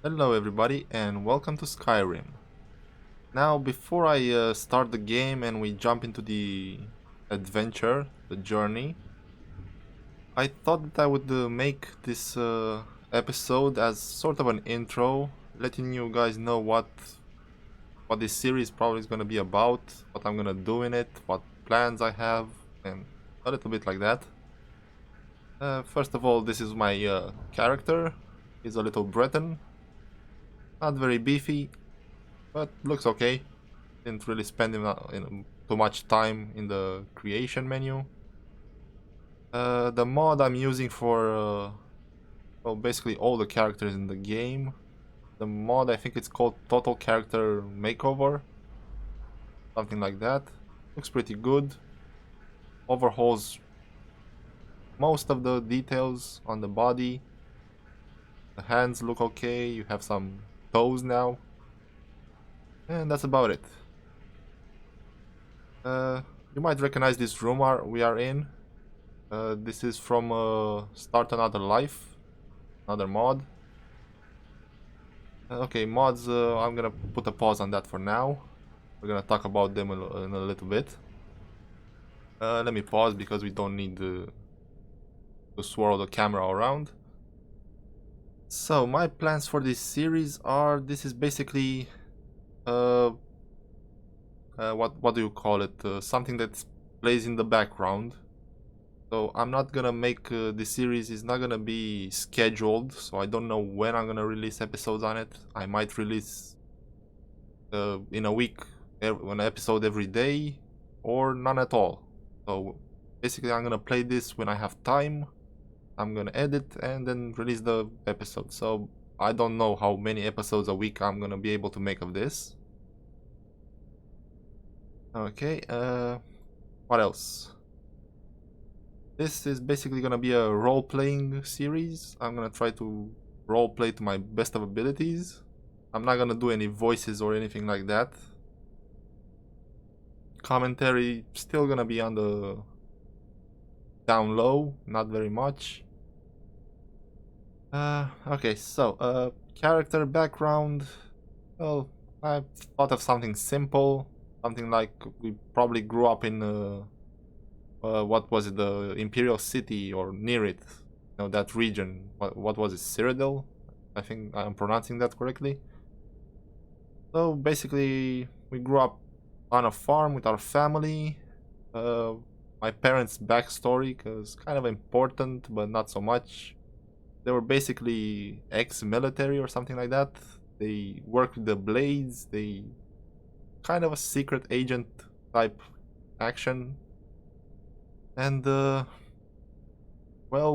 Hello everybody and welcome to Skyrim. Now before I start the game and we jump into the adventure, the journey, I thought that I would make this episode as sort of an intro, letting you guys know what this series probably is going to be about, what I'm going to do in it, what plans I have, and a little bit like that. First of all, this is my character. He's a little Breton, not very beefy, but looks okay. Didn't really spend too much time in the creation menu. The mod I'm using for well, basically all the characters in the game. The mod, I think it's called Total Character Makeover, something like that. Looks pretty good. Overhauls most of the details on the body. The hands look okay. You have some toes now, and that's about it. Uh, you might recognize this room we are in. This is from Start Another Life, another mod. Okay, mods, I'm gonna put a pause on that for now. We're gonna talk about them in a little bit. Let me pause because we don't need to swirl the camera around. So, my plans for this series are, this is basically, what do you call it? Something that plays in the background. So I'm not gonna make this series is not gonna be scheduled, so I don't know when I'm gonna release episodes on it. I might release in a week one episode every day, or none at all. So basically I'm gonna play this when I have time. I'm gonna edit and then release the episode. So I don't know how many episodes a week I'm gonna be able to make of this. Okay, what else? This is basically gonna be a role-playing series. I'm gonna try to role-play to my best of abilities. I'm not gonna do any voices or anything like that. Commentary still gonna be on the down low, not very much. Okay, so character background. Well, I thought of something simple, something like we probably grew up in what was it, the Imperial City or near it, you know, that region. What was it, Cyrodiil? I think I'm pronouncing that correctly. So basically, we grew up on a farm with our family. Uh, my parents' backstory is kind of important, but not so much. They were basically ex-military or something like that. They worked with the blades. They kind of a secret agent type action. And well,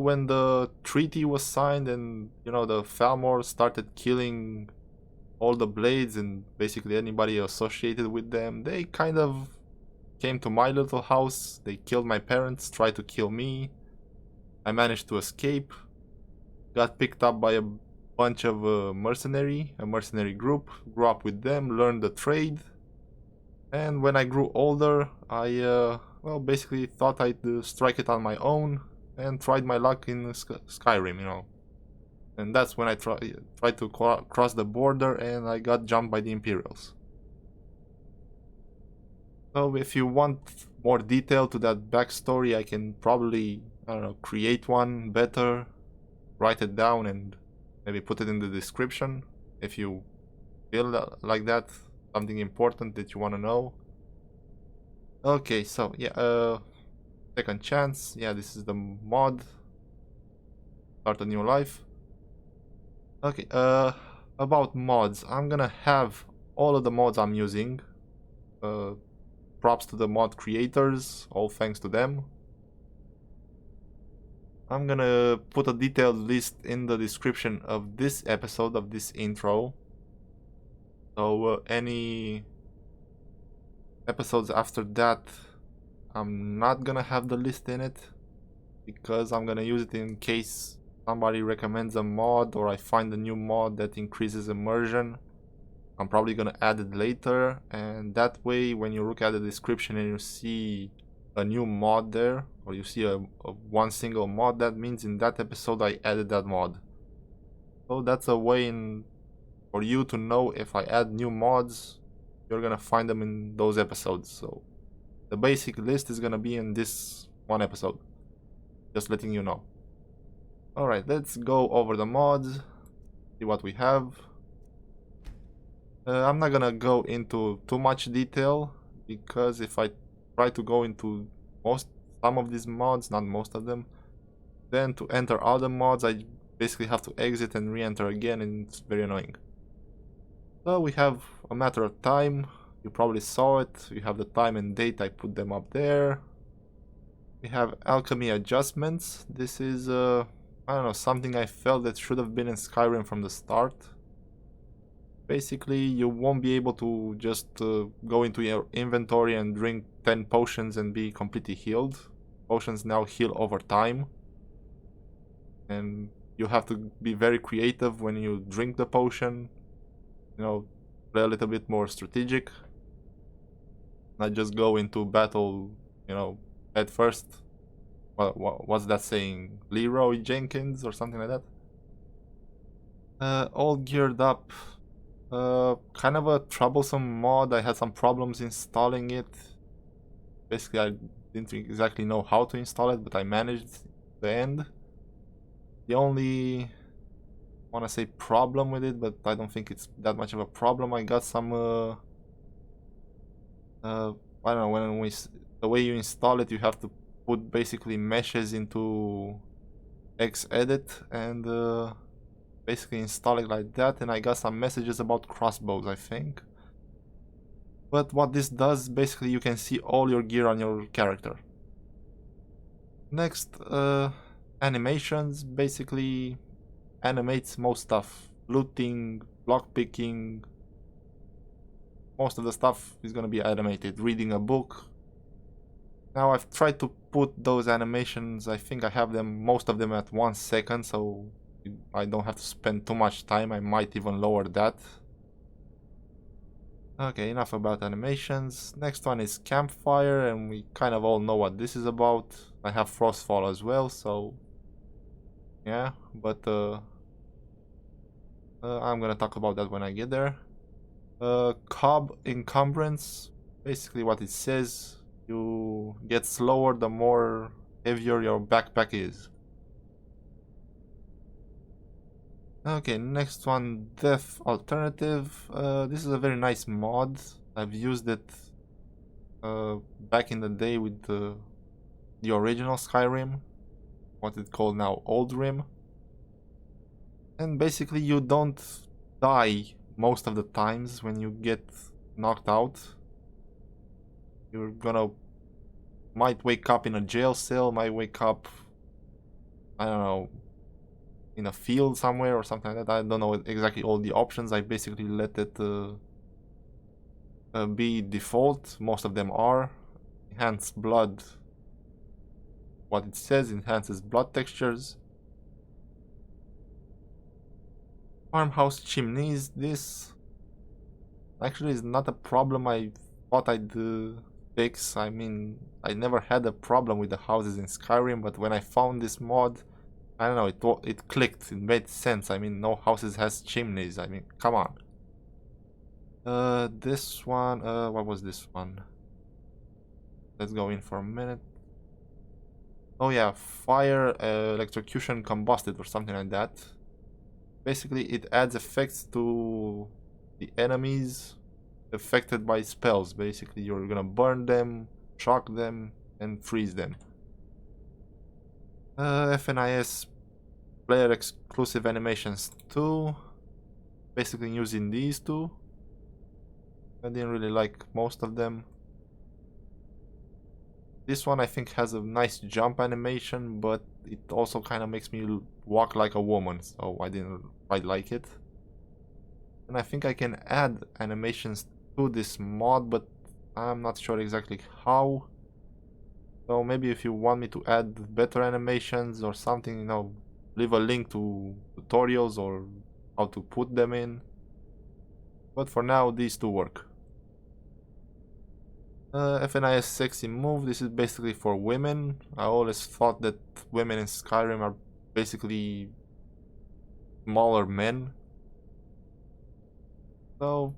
when the treaty was signed and, you know, the Falmor started killing all the blades and basically anybody associated with them, they kind of came to my little house. They killed my parents, tried to kill me. I managed to escape, got picked up by a bunch of a mercenary group, grew up with them, learned the trade. And when I grew older, I, well, basically thought I'd strike it on my own and tried my luck in Skyrim, you know. And that's when I tried to cross the border and I got jumped by the Imperials. So if you want more detail to that backstory, I can probably, I don't know, create one better, write it down and maybe put it in the description if you feel like that, something important that you want to know. Okay, so yeah, second chance. Yeah, this is the mod. Start a new life. Okay, about mods. I'm gonna have all of the mods I'm using. Props to the mod creators, all thanks to them. I'm gonna put a detailed list in the description of this episode, of this intro. So any episodes after that, I'm not gonna have the list in it because I'm gonna use it in case somebody recommends a mod or I find a new mod that increases immersion. I'm probably gonna add it later, and that way when you look at the description and you see a new mod there, or you see a one single mod, that means in that episode I added that mod. So that's a way in for you to know if I add new mods, you're gonna find them in those episodes. So the basic list is gonna be in this one episode. Just letting you know. Alright, let's go over the mods, see what we have. I'm not gonna go into too much detail, because if I try to go into some of these mods, not most of them, then to enter other mods I basically have to exit and re-enter again, and it's very annoying. So we have a matter of time, you probably saw it, you have the time and date, I put them up there. We have alchemy adjustments. This is I don't know, something I felt that should have been in Skyrim from the start. Basically, you won't be able to just go into your inventory and drink 10 potions and be completely healed. Potions now heal over time. And you have to be very creative when you drink the potion. You know, play a little bit more strategic. Not just go into battle, you know, at first. What's that saying? Leroy Jenkins or something like that? All geared up. Kind of a troublesome mod. I had some problems installing it. Basically, I didn't exactly know how to install it, but I managed the end. The only, want to say problem with it, but I don't think it's that much of a problem. I got some, I don't know, the way you install it, you have to put basically meshes into Xedit and basically install it like that, and I got some messages about crossbows, I think. But what this does, basically you can see all your gear on your character. Next, animations basically animates most stuff. Looting, lockpicking, most of the stuff is gonna be animated. Reading a book. Now I've tried to put those animations, I think I have them, most of them at 1 second, so I don't have to spend too much time. I might even lower that. Okay, enough about animations. Next one is campfire, and we kind of all know what this is about. I have frostfall as well, so yeah, but I'm gonna talk about that when I get there. Cob encumbrance, basically what it says, you get slower the more heavier your backpack is. Okay, next one, Death Alternative. This is a very nice mod. I've used it back in the day with the original Skyrim, what it's called now, Old Rim. And basically you don't die most of the times when you get knocked out. You're might wake up in a jail cell, might wake up, I don't know, in a field somewhere or something like that. I don't know exactly all the options. I basically let it be default. Most of them are. Enhance blood. What it says, enhances blood textures. Farmhouse chimneys. This actually is not a problem I thought I'd fix. I mean, I never had a problem with the houses in Skyrim, but when I found this mod, I don't know, it clicked, it made sense. I mean, no houses has chimneys. I mean, come on. This one, what was this one? Let's go in for a minute. Oh yeah, fire, electrocution, combusted or something like that. Basically, it adds effects to the enemies affected by spells. Basically, you're gonna burn them, shock them, and freeze them. FNIS player exclusive animations 2. Basically using these two. I didn't really like most of them. This one I think has a nice jump animation, but it also kind of makes me walk like a woman, so I didn't quite like it. And I think I can add animations to this mod, but I'm not sure exactly how. So maybe if you want me to add better animations or something, you know, leave a link to tutorials or how to put them in. But for now, these two work. FNIS sexy move. This is basically for women. I always thought that women in Skyrim are basically smaller men. So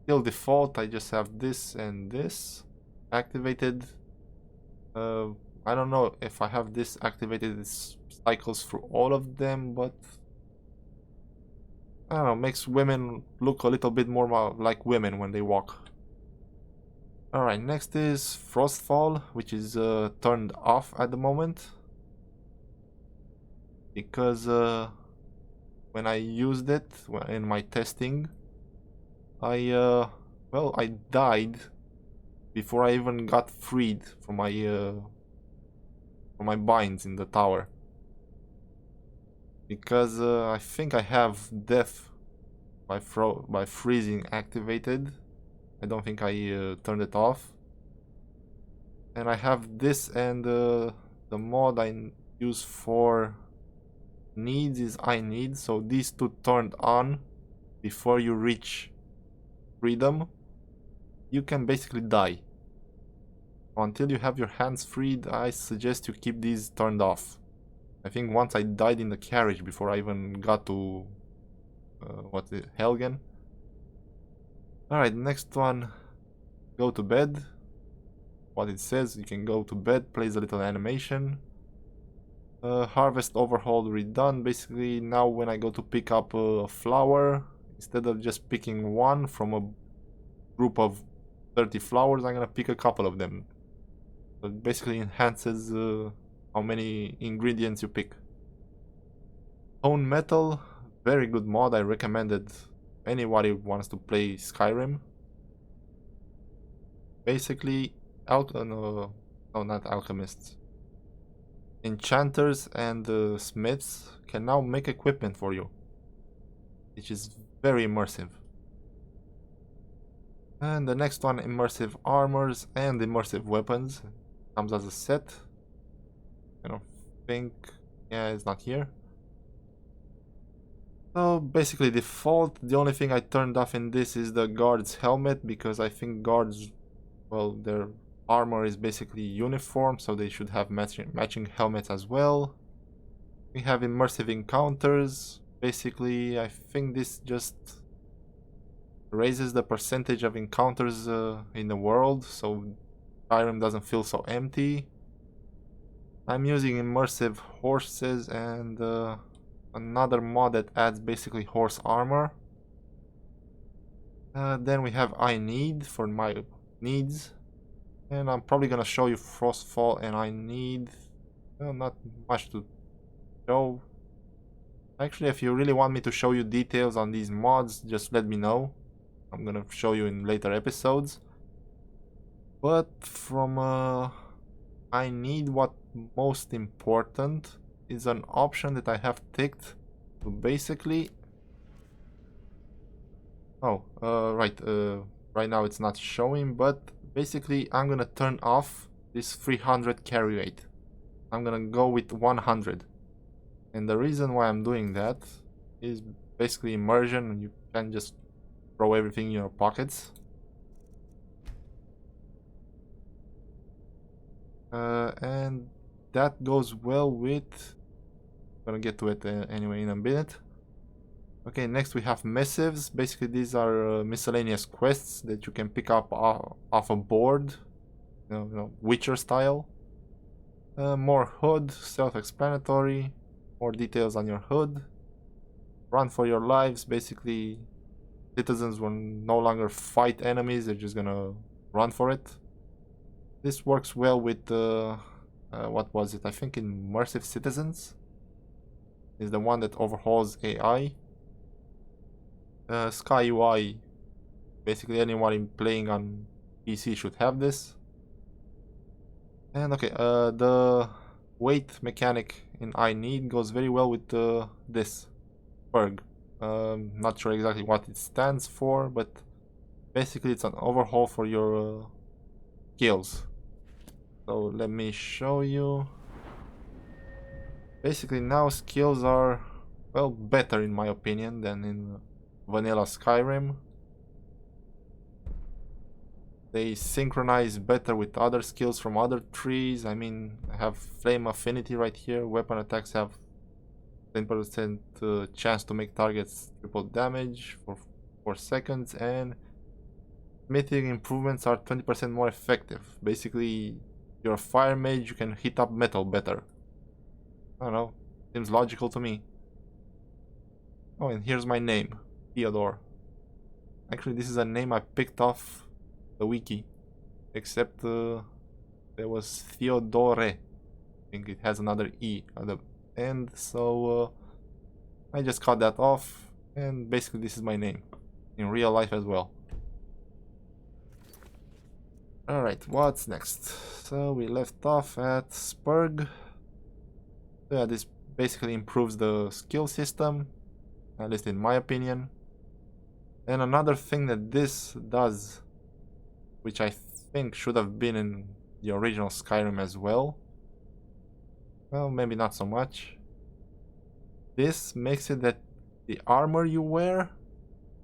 still default, I just have this and this activated. I don't know if I have this activated, it cycles through all of them, but I don't know, makes women look a little bit more like women when they walk. Alright, next is Frostfall, which is turned off at the moment. Because when I used it in my testing, I died before I even got freed from my binds in the tower. Because I think I have death by freezing activated. I don't think I turned it off. And I have this, and the mod I use for needs is I need, so these two turned on before you reach freedom. You can basically die. Until you have your hands freed, I suggest you keep these turned off. I think once I died in the carriage before I even got to Helgen. Alright, next one, go to bed. What it says, you can go to bed, plays a little animation. Harvest overhaul redone. Basically now when I go to pick up a flower, instead of just picking one from a group of 30 flowers, I'm gonna pick a couple of them. So it basically enhances how many ingredients you pick. Tone Metal, very good mod. I recommend it anybody who wants to play Skyrim. Basically, no, not alchemists. Enchanters and smiths can now make equipment for you, which is very immersive. And the next one, immersive armors and immersive weapons, comes as a set. I don't think, yeah, it's not here. So basically default. The only thing I turned off in this is the guard's helmet, because I think guards, well, their armor is basically uniform, so they should have matching helmets as well. We have immersive encounters. Basically, I think this just raises the percentage of encounters in the world, so Skyrim doesn't feel so empty. I'm using immersive horses and another mod that adds basically horse armor. Then we have I need for my needs, and I'm probably gonna show you Frostfall and I need. Well, not much to show. Actually, if you really want me to show you details on these mods, just let me know. I'm gonna show you in later episodes. But from I need, what most important is an option that I have ticked to basically right now it's not showing, but basically I'm gonna turn off this 300 carry rate. I'm gonna go with 100, and the reason why I'm doing that is basically immersion. You can just throw everything in your pockets. And that goes well with, I'm gonna get to it anyway in a minute. Okay, next we have missives. Basically these are miscellaneous quests that you can pick up off a board, Witcher style. More hood, self-explanatory, more details on your hood. Run for your lives. Basically citizens will no longer fight enemies, they're just gonna run for it. This works well with what was it? I think Immersive Citizens is the one that overhauls AI. Sky UI, basically anyone playing on PC should have this. And okay, the weight mechanic in I need goes very well with this perg. Not sure exactly what it stands for, but basically it's an overhaul for your skills. So let me show you. Basically now skills are, well, better in my opinion than in vanilla Skyrim. They synchronize better with other skills from other trees. I mean, I have flame affinity right here. Weapon attacks have 10% chance to make targets triple damage for 4 seconds, and smithing improvements are 20% more effective. Basically, you're a fire mage, you can heat up metal better. I don't know, seems logical to me. Oh, and here's my name, Theodore. Actually, this is a name I picked off the wiki, except there was Theodore. I think it has another E at the end, so I just cut that off, and basically this is my name, in real life as well. Alright, what's next? So we left off at Spurg. Yeah, this basically improves the skill system, at least in my opinion. And another thing that this does, which I think should have been in the original Skyrim as well, well, maybe not so much. This makes it that the armor you wear,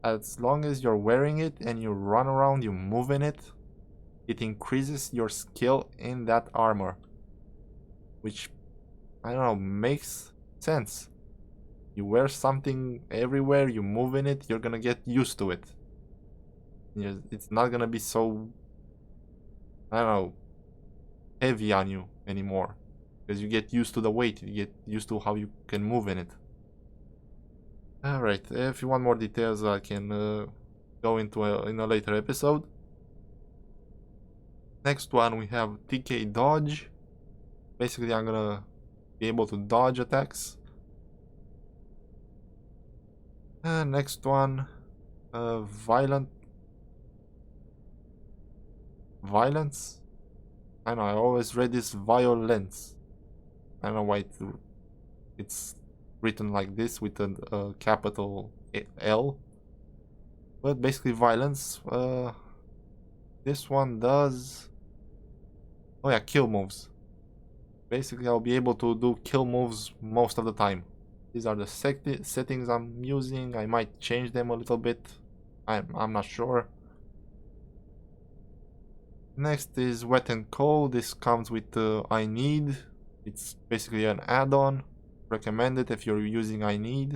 as long as you're wearing it and you run around, you move in it, it increases your skill in that armor. Which, I don't know, makes sense. You wear something everywhere, you move in it, you're gonna get used to it. It's not gonna be so, I don't know, heavy on you anymore. Because you get used to the weight, you get used to how you can move in it. Alright, if you want more details I can go into in a later episode. Next one we have TK Dodge. Basically I'm gonna be able to dodge attacks. And next one, Violence? I know, I always read this Violence. I don't know why it's written like this with a capital L. But basically Violence. This one does... oh yeah, kill moves. Basically I'll be able to do kill moves most of the time. These are the settings I'm using. I might change them a little bit. I'm not sure. Next is Wet and Cold. This comes with I Need. It's basically an add-on. Recommended if you're using I Need.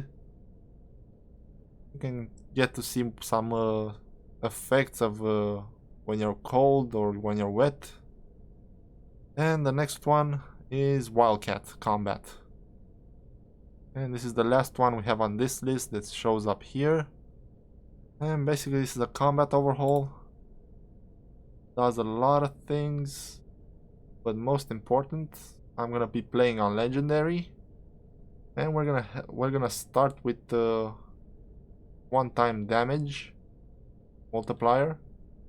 You can get to see some effects of when you're cold or when you're wet. And the next one is Wildcat Combat. And this is the last one we have on this list that shows up here. And basically this is a combat overhaul. Does a lot of things, but most important, I'm gonna be playing on legendary, and we're gonna start with the one-time damage multiplier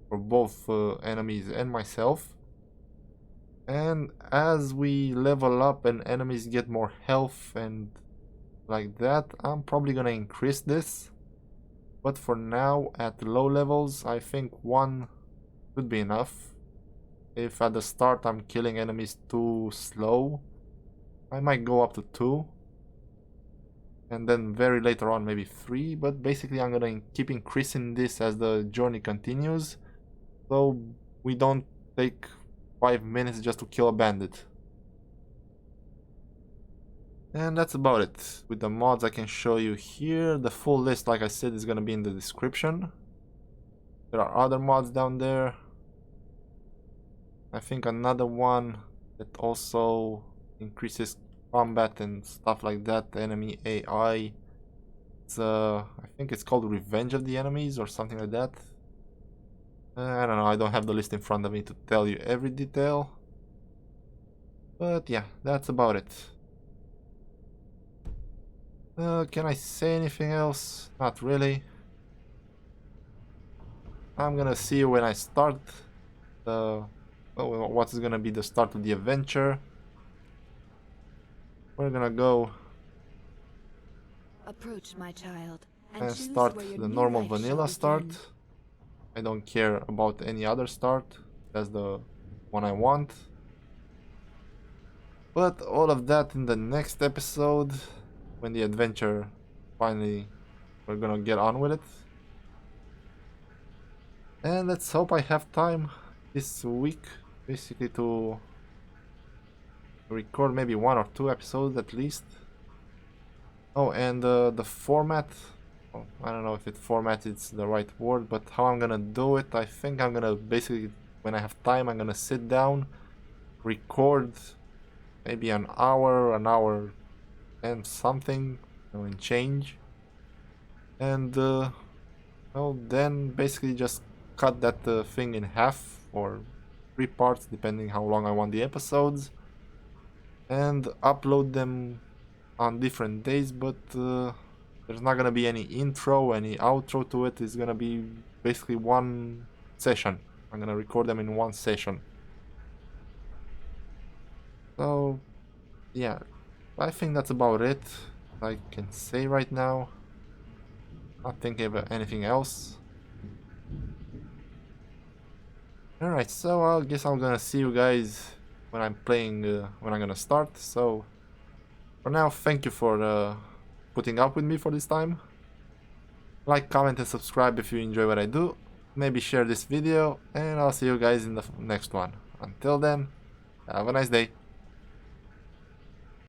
for both enemies and myself. And as we level up and enemies get more health and like that, I'm probably gonna increase this, but for now at low levels I think 1 would be enough. If at the start I'm killing enemies too slow, I might go up to 2, and then very later on maybe 3, but basically I'm gonna keep increasing this as the journey continues, so we don't take 5 minutes just to kill a bandit. And that's about it. With the mods I can show you here. The full list, like I said, is gonna be in the description. There are other mods down there. I think another one that also increases combat and stuff like that, enemy AI. It's I think it's called Revenge of the Enemies or something like that. I don't know, I don't have the list in front of me to tell you every detail. But yeah, that's about it. Can I say anything else? Not really. I'm gonna see you when I start the... well, what is gonna be the start of the adventure. We're gonna go approach, my child, and start the normal vanilla start. I don't care about any other start. That's the one I want. But all of that in the next episode, when the adventure finally, we're gonna get on with it. And let's hope I have time this week basically to record maybe 1 or 2 episodes at least. Oh, and the format I don't know if it formatted is the right word, but how I'm gonna do it, I think I'm gonna basically, when I have time, I'm gonna sit down, record maybe an hour and something, and change, and well, then basically just cut that thing in half or 3 parts, depending how long I want the episodes, and upload them on different days, but there's not gonna be any intro, any outro to it. It's gonna be basically one session. I'm gonna record them in one session. So, yeah, I think that's about it I can say right now. Not thinking about anything else. Alright, so I guess I'm gonna see you guys when I'm playing, when I'm gonna start. So, for now, thank you for putting up with me for this time. Like, comment, and subscribe if you enjoy what I do. Maybe share this video, and I'll see you guys in the next one. Until then, have a nice day.